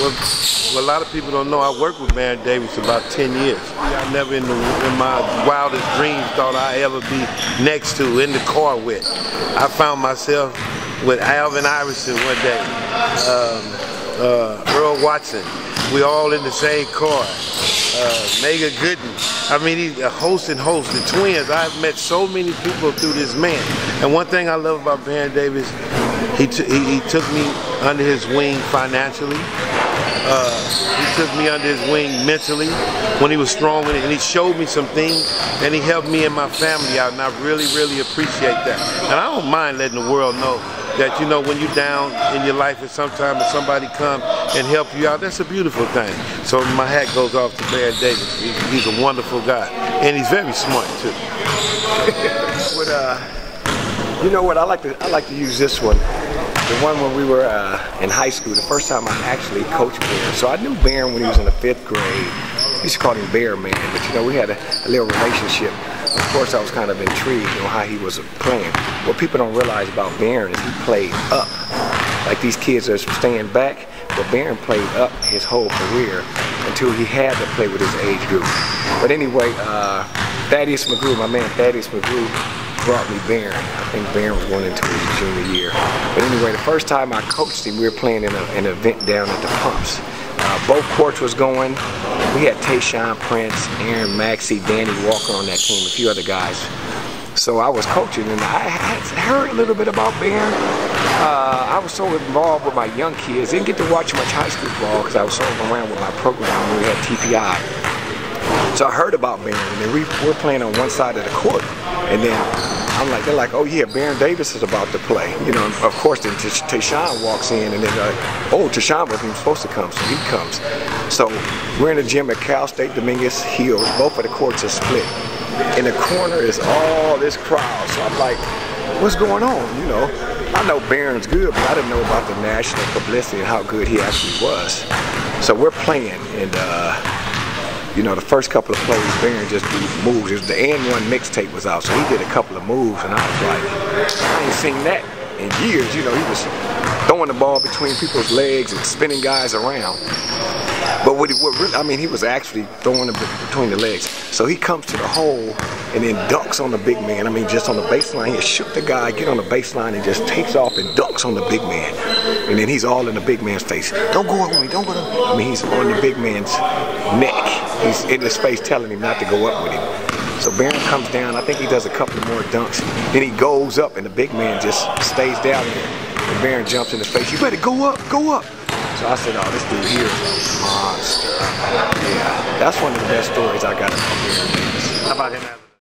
Well, a lot of people don't know I worked with Baron Davis about 10 years. I never in my wildest dreams thought I'd ever be next to, in the car with. I found myself with Alvin Iverson one day, Earl Watson. We all in the same car. Mega Gooden. I mean, he's a host and host. The twins. I've met so many people through this man. And one thing I love about Baron Davis, he took me under his wing financially. He took me under his wing mentally when he was strong with it, and he showed me some things, and he helped me and my family out, and I really, really appreciate that. And I don't mind letting the world know that, you know, when you're down in your life, and sometimes if somebody come and help you out, that's a beautiful thing. So my hat goes off to Baron Davis. He's a wonderful guy, and he's very smart too. You know what? I like to use this one. The one when we were in high school, the first time I actually coached Baron. So I knew Baron when he was in the 5th grade. We used to call him Bear Man, but you know, we had a little relationship. Of course, I was kind of intrigued, you know, how he was playing. What people don't realize about Baron is he played up. Like these kids are staying back, but Baron played up his whole career until he had to play with his age group. But anyway, Thaddeus McGrew, my man Thaddeus McGrew, brought me Baron. I think Baron was going into his junior year. But anyway, the first time I coached him, we were playing in an event down at the Pumps. Both courts was going. We had Tayshaun Prince, Aaron Maxey, Danny Walker on that team, a few other guys. So I was coaching, and I had heard a little bit about Baron. I was so involved with my young kids. Didn't get to watch much high school ball because I was so around with my program when we had TPI. So I heard about Baron, and then we were playing on one side of the court. And then they're like, oh yeah, Baron Davis is about to play. You know, of course, then Tayshaun walks in, and they're like, oh, Tayshaun wasn't even supposed to come, so he comes. So we're in the gym at Cal State Dominguez Hills. Both of the courts are split. In the corner is all this crowd. So I'm like, what's going on? You know, I know Baron's good, but I didn't know about the national publicity and how good he actually was. So we're playing, and you know, the first couple of plays, Baron just did moves. The N1 mixtape was out, so he did a couple of moves, and I was like, I ain't seen that in years. You know, he was throwing the ball between people's legs and spinning guys around. But he was actually throwing it between the legs. So he comes to the hole and then dunks on the big man. I mean, just on the baseline, he shook the guy, get on the baseline, and just takes off and dunks on the big man. And then he's all in the big man's face. Don't go up with me, don't go up. I mean, he's on the big man's neck. He's in his face telling him not to go up with him. So Baron comes down. I think he does a couple more dunks. Then he goes up, and the big man just stays down there. And Baron jumps in his face. You better go up, go up. So I said, oh, this dude here is a monster. Yeah, that's one of the best stories I got about Baron Davis. How about him?